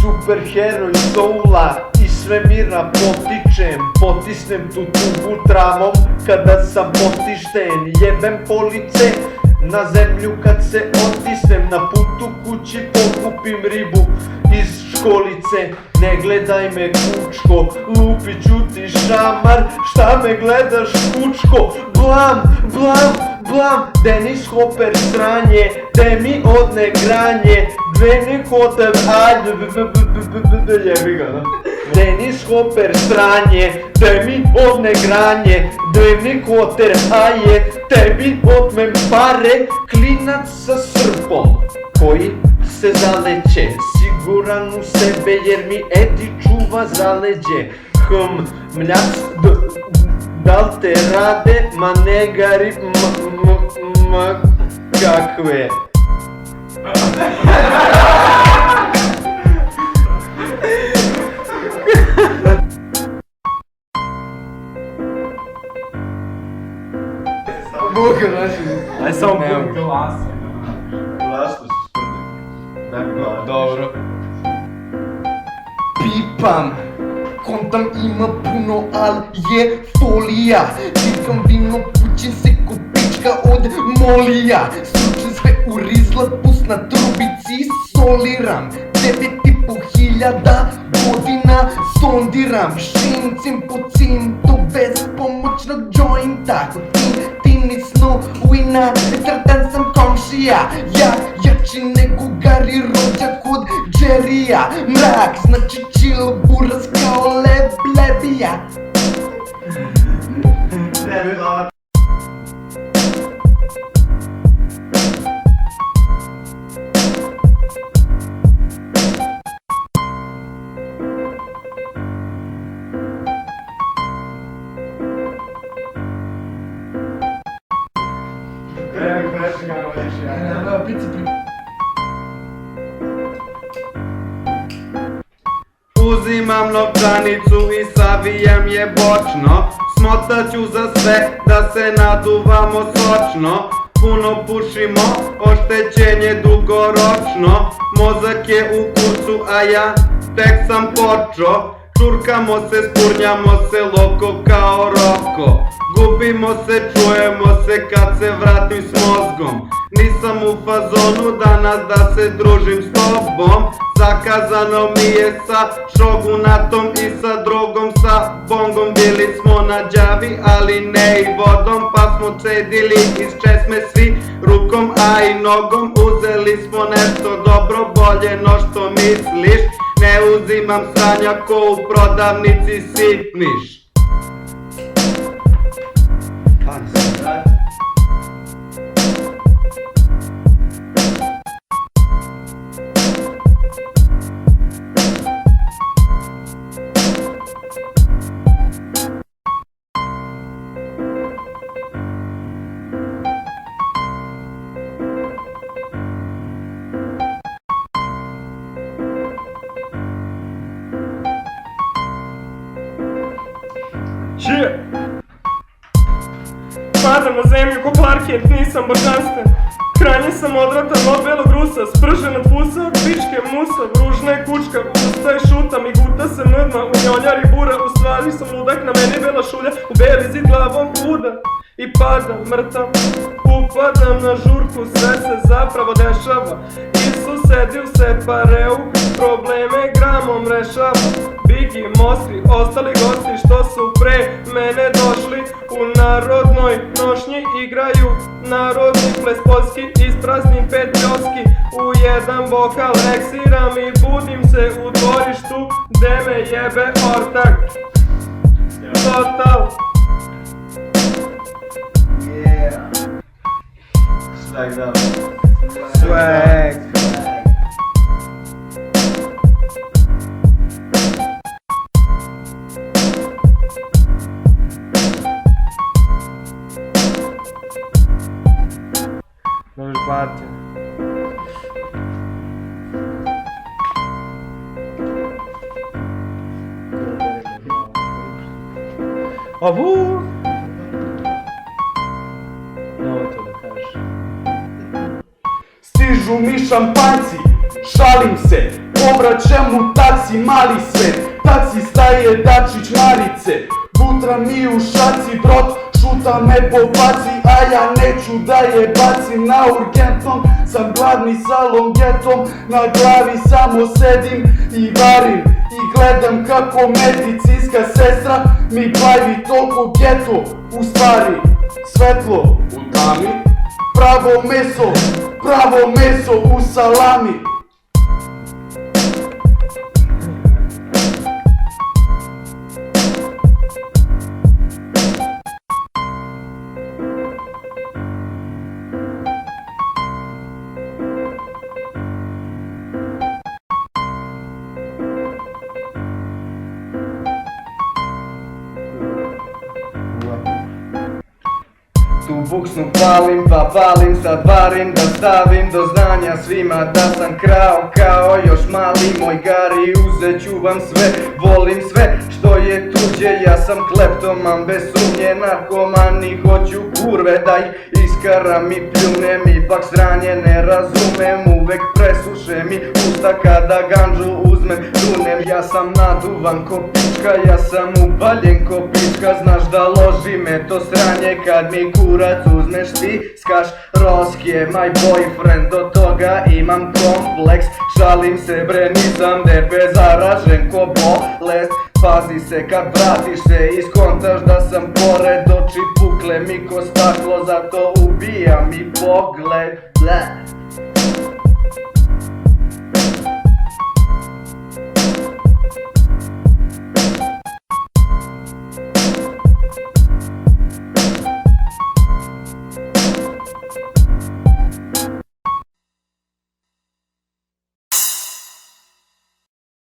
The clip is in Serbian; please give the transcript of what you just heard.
Superheroj soula iz svemira potičem, potisnem tu tubu travom kada sam potišten. Jebem police na zemlju kad se otisnem, na putu kući pokupim ribu iz školice. Ne gledaj me kučko, lupit ću ti šamar, šta me gledaš kučko? Blam, blam, blam, Dennis Hopper sranje, te mi odne granje, Dennis Hopper, jebi ga, da? Dennis Hopper sranje, te mi odne granje, Dennis Hopper, aje, tebi odmem pare, klinac sa srpom, koji se zaleće, siguran u sebe jer mi Edi čuva zaleđe. Mljac, dal te rade, ma negari, kakve. Buka, znači... Aj samo buka. Glasno se sprdi. Daj mi glas. Dobro. Pipam, kontam ima puno, al je folija. Čikam vino, pućim se ko pička od molija. Stručim sve u rizla, pus na trubici soliram. 9.500 godina sondiram. Šincim po cintu bez pomoćnog jointa. Tini snovina, trtan sam komšija. Ja jači nego Gari, rođak od Jerrya. Mrak znači chill, buras kao leblebija. Uzimam novčanicu i savijem je bočno. Smotat ću za sve da se naduvamo sočno. Puno pušimo, oštećenje dugoročno. Mozak je u kurcu, a ja tek sam počo. Čurkamo se, spurnjamo se, loko kao Roko. Gubimo se, čujemo se kad se vratim s mozgom. Nisam u fazonu danas da se družim s tobom. Zakazano mi je sa šogunatom i sa drogom, sa bongom. Bili smo na đavi, ali ne i vodom, pa smo cedili iz česme svi rukom, a i nogom. Uzeli smo nešto dobro, bolje no što misliš. Ne uzimam sranja ko u prodavnici sitniš. Padam na zemlju ko parket, nisam božanstven. Krajnje sam odratan od belog rusa, spržen od fusa, od pičke musa. Ružna je kučka, ustaje šutam i guta se mrma. U njonjari bura, u stvari sam ludak, na meni bela šulja. U beli zid glavom uda i padam mrtav. Upadam na žurku, sve se zapravo dešava. Isus sedi u separeu, probleme gramom rešava. Bigi, Mosti, ostali gosti što su pre mene došli. U narodnoj nošnji igraju narodni ples poljski. Ispraznim 5 pljoski, u jedan bokal eksiram i budim se u dvorištu gde me jebe ortak. Total. Yeah. Swag down. Swag. Možeš bati. Avu! Nemoj to da kažeš. Stižu mi šampanjci, šalim se, obraćam u taksi, mali svet, taksista je Dačić Marice, butra mi u šaci, drot, šuta me po faci, a ja neću da je bacim na urgentnom, sam gladni sa longetom, na glavi samo sedim i varim, i gledam kako medicinska sestra mi glavi toliko geto, u stvari, svetlo u tami, pravo meso u salami. Tu buksnu palim, pa palim, sad varim da stavim do znanja svima da sam krao kao još mali moj gari. Uzet ću vam sve, volim sve što je tuđe, ja sam kleptoman bez sumnje, narkoman i hoću kurve da ih iskaram i pljunem, ipak sranje ne razumem, uvek presuše mi usta kada ganđu uzmem, dunem. Ja sam naduvan ko pička, ja sam upaljen ko pička, znaš da loži me to sranje kad mi kurac uzmeš ti skaš. Rosk je my boyfriend, do toga imam kompleks, šalim se bre nisam debe, zaražen ko bolest. Pazi se kad vratiš se, iskontaš da sam pored, oči pukle mi ko staklo, zato ubija mi pogled. Bleh.